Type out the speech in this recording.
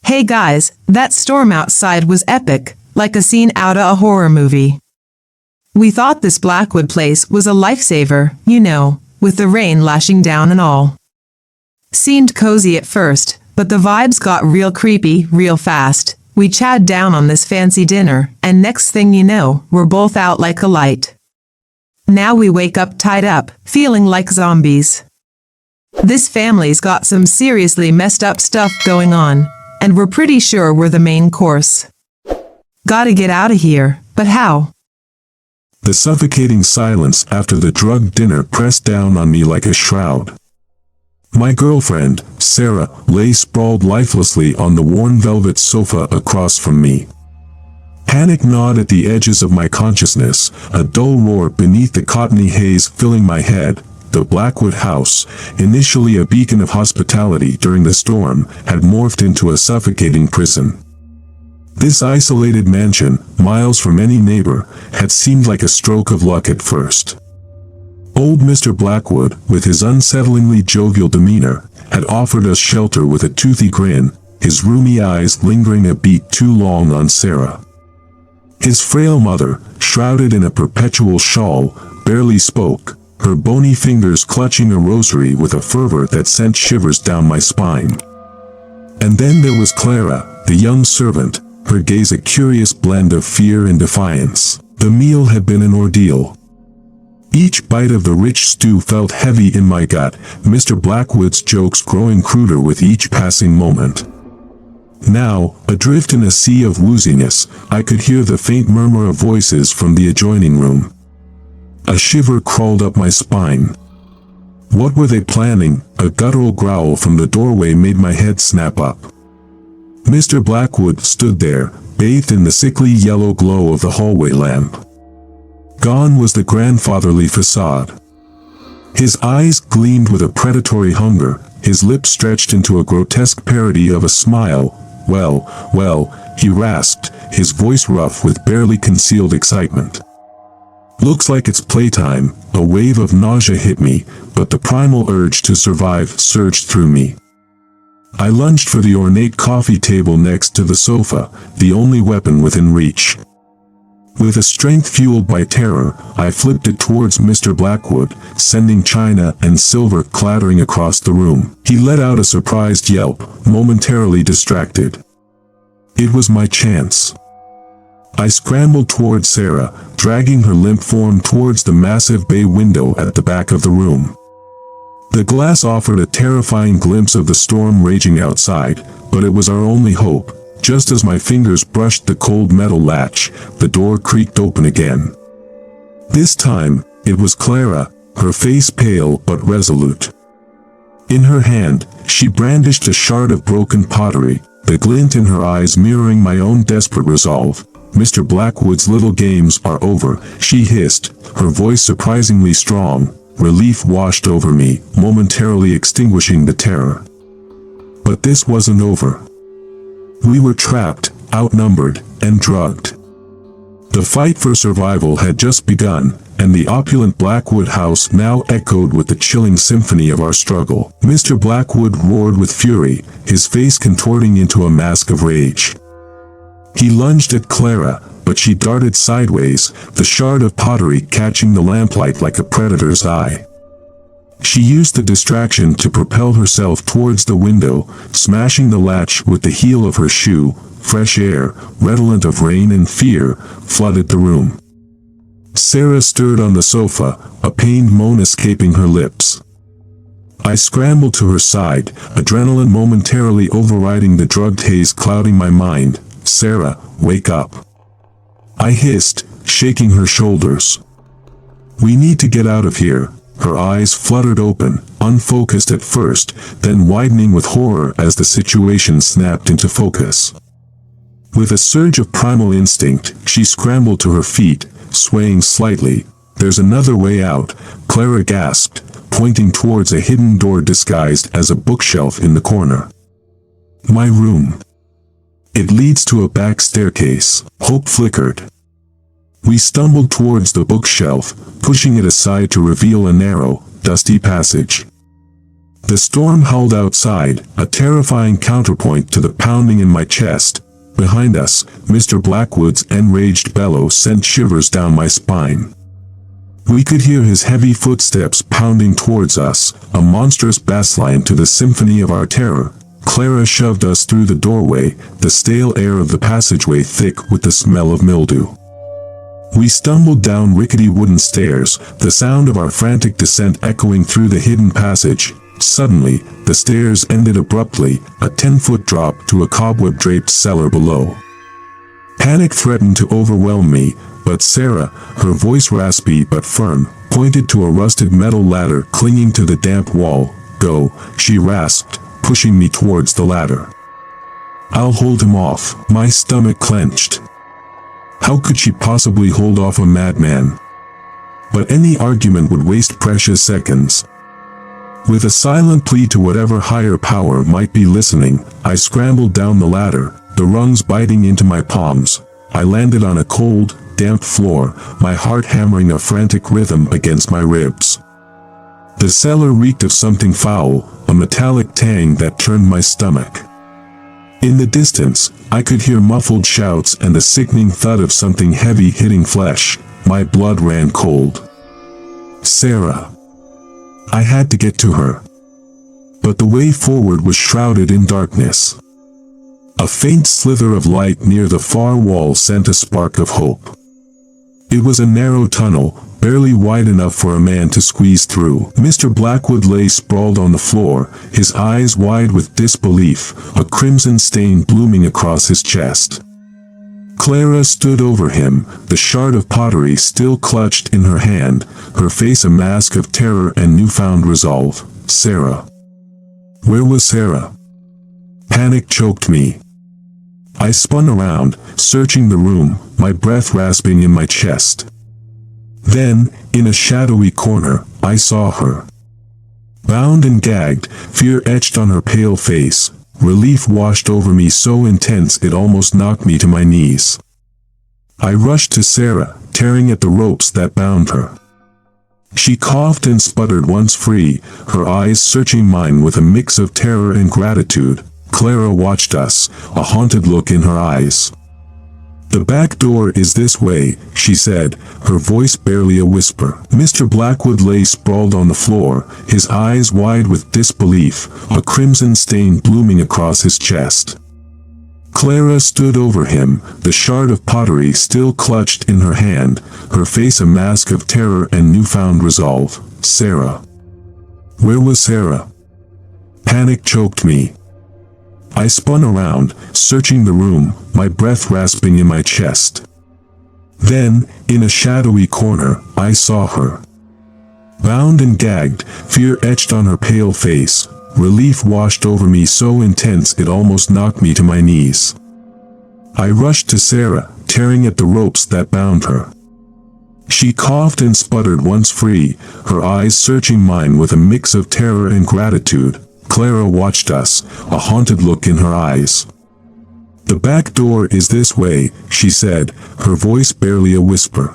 Hey guys, that storm outside was epic, like a scene out of a horror movie. We thought this Blackwood place was a lifesaver, you know, with the rain lashing down and all. Seemed cozy at first, but the vibes got real creepy real fast. We chowed down on this fancy dinner, and next thing you know, we're both out like a light. Now we wake up tied up, feeling like zombies. This family's got some seriously messed up stuff going on, and we're pretty sure we're the main course. Gotta get out of here, but how? The suffocating silence after the drugged dinner pressed down on me like a shroud. My girlfriend, Sarah, lay sprawled lifelessly on the worn velvet sofa across from me. Panic gnawed at the edges of my consciousness, a dull roar beneath the cottony haze filling my head. The Blackwood house, initially a beacon of hospitality during the storm, had morphed into a suffocating prison. This isolated mansion, miles from any neighbor, had seemed like a stroke of luck at first. Old Mr. Blackwood, with his unsettlingly jovial demeanor, had offered us shelter with a toothy grin, his rheumy eyes lingering a beat too long on Sarah. His frail mother, shrouded in a perpetual shawl, barely spoke, her bony fingers clutching a rosary with a fervor that sent shivers down my spine. And then there was Clara, the young servant, her gaze a curious blend of fear and defiance. The meal had been an ordeal. Each bite of the rich stew felt heavy in my gut, Mr. Blackwood's jokes growing cruder with each passing moment. Now, adrift in a sea of wooziness, I could hear the faint murmur of voices from the adjoining room. A shiver crawled up my spine. What were they planning? A guttural growl from the doorway made my head snap up. Mr. Blackwood stood there, bathed in the sickly yellow glow of the hallway lamp. Gone was the grandfatherly facade. His eyes gleamed with a predatory hunger, his lips stretched into a grotesque parody of a smile. Well, he rasped, his voice rough with barely concealed excitement. Looks like it's playtime. A wave of nausea hit me, but the primal urge to survive surged through me. I lunged for the ornate coffee table next to the sofa, the only weapon within reach. With a strength fueled by terror, I flipped it towards Mr. Blackwood, sending china and silver clattering across the room. He let out a surprised yelp, momentarily distracted. It was my chance. I scrambled towards Sarah, dragging her limp form towards the massive bay window at the back of the room. The glass offered a terrifying glimpse of the storm raging outside, but it was our only hope. Just as my fingers brushed the cold metal latch, the door creaked open again. This time, it was Clara, her face pale but resolute. In her hand, she brandished a shard of broken pottery, the glint in her eyes mirroring my own desperate resolve. Mr. Blackwood's little games are over, she hissed, her voice surprisingly strong. Relief washed over me, momentarily extinguishing the terror. But this wasn't over. We were trapped, outnumbered, and drugged. The fight for survival had just begun, and the opulent Blackwood house now echoed with the chilling symphony of our struggle. Mr. Blackwood roared with fury, his face contorting into a mask of rage. He lunged at Clara, but she darted sideways, the shard of pottery catching the lamplight like a predator's eye. She used the distraction to propel herself towards the window, smashing the latch with the heel of her shoe. Fresh air, redolent of rain and fear, flooded the room. Sarah stirred on the sofa, a pained moan escaping her lips. I scrambled to her side, adrenaline momentarily overriding the drugged haze clouding my mind. Sarah, wake up. I hissed, shaking her shoulders. We need to get out of here. Her eyes fluttered open, unfocused at first, then widening with horror as the situation snapped into focus. With a surge of primal instinct, she scrambled to her feet, swaying slightly. There's another way out, Clara gasped, pointing towards a hidden door disguised as a bookshelf in the corner. My room. It leads to a back staircase. Hope flickered. We stumbled towards the bookshelf, pushing it aside to reveal a narrow, dusty passage. The storm howled outside, a terrifying counterpoint to the pounding in my chest. Behind us, Mr. Blackwood's enraged bellow sent shivers down my spine. We could hear his heavy footsteps pounding towards us, a monstrous bassline to the symphony of our terror. Clara shoved us through the doorway, the stale air of the passageway thick with the smell of mildew. We stumbled down rickety wooden stairs, the sound of our frantic descent echoing through the hidden passage. Suddenly, the stairs ended abruptly, a 10-foot drop to a cobweb-draped cellar below. Panic threatened to overwhelm me, but Sarah, her voice raspy but firm, pointed to a rusted metal ladder clinging to the damp wall. "Go," she rasped, pushing me towards the ladder. "I'll hold him off." My stomach clenched. How could she possibly hold off a madman? But any argument would waste precious seconds. With a silent plea to whatever higher power might be listening, I scrambled down the ladder, the rungs biting into my palms. I landed on a cold, damp floor, my heart hammering a frantic rhythm against my ribs. The cellar reeked of something foul, a metallic tang that turned my stomach. In the distance, I could hear muffled shouts and the sickening thud of something heavy hitting flesh. My blood ran cold. Sarah. I had to get to her. But the way forward was shrouded in darkness. A faint slither of light near the far wall sent a spark of hope. It was a narrow tunnel, barely wide enough for a man to squeeze through. Mr. Blackwood lay sprawled on the floor, his eyes wide with disbelief, a crimson stain blooming across his chest. Clara stood over him, the shard of pottery still clutched in her hand, her face a mask of terror and newfound resolve. Sarah. Where was Sarah? Panic choked me. I spun around, searching the room, my breath rasping in my chest. Then, in a shadowy corner, I saw her. Bound and gagged, fear etched on her pale face. Relief washed over me so intense it almost knocked me to my knees. I rushed to Sarah, tearing at the ropes that bound her. She coughed and sputtered once free, her eyes searching mine with a mix of terror and gratitude. Clara watched us, a haunted look in her eyes. "The back door is this way," she said, her voice barely a whisper. Mr. Blackwood lay sprawled on the floor, his eyes wide with disbelief, a crimson stain blooming across his chest. Clara stood over him, the shard of pottery still clutched in her hand, her face a mask of terror and newfound resolve. Sarah. Where was Sarah? Panic choked me. I spun around, searching the room, my breath rasping in my chest. Then, in a shadowy corner, I saw her. Bound and gagged, fear etched on her pale face. Relief washed over me so intense it almost knocked me to my knees. I rushed to Sarah, tearing at the ropes that bound her. She coughed and sputtered once free, her eyes searching mine with a mix of terror and gratitude. Clara watched us, a haunted look in her eyes. "The back door is this way," she said, her voice barely a whisper.